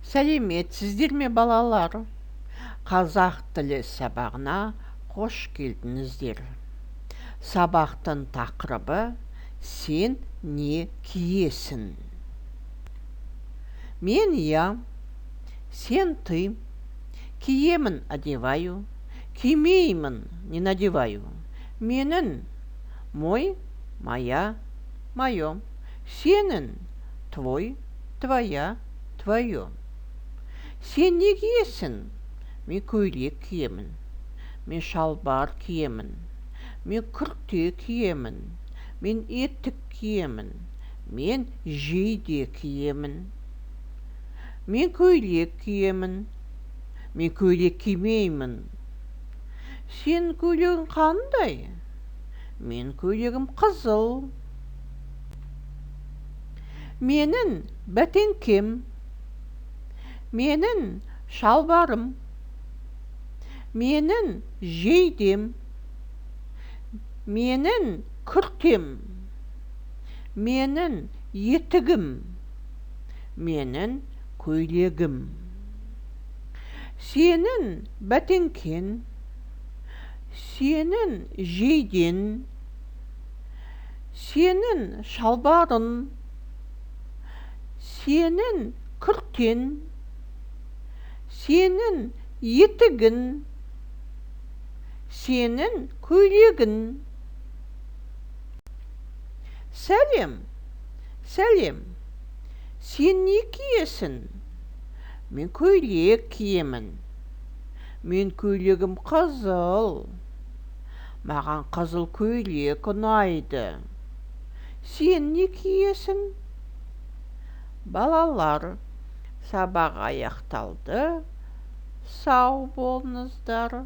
Сәлеметсіздер ме балалар? Қазақ тілі сабағына қош келдіңіздер. Сабақтың тақырыбы «Сен не киесің?» Мен я, сен ты, киемін одеваю, кимеймін не надеваю. Менің мой, моя, моё. Сенің твой, твоя, твоё. Сен не киесің? Мен көйлек киемін. Мен шалбар киемін. Мен күрте киемін. Мен етік киемін. Мен жейде киемін. Мен көйлек киемін. Мен көйлек кимеймін. Сен көйлегің қандай? Мен көйлегім қызыл. Менің бәтеңкем. Менің шалбарым. Менің жейдем. Менің күртем. Менің етігім. Менің көйлегім. Сенің бәтеңкен. Сенің жейден. Сенің шалбарың. Сенің күртен. Сенің етігін. Сенің көйлегін. Сәлем, сәлем. Сен не киесің? Мен көйлек киемін. Мен көйлегім қызыл. Маған қызыл көйлек ұнайды. Сен не киесің? Балалар, сабақ аяқталды. Сау болыңыздар.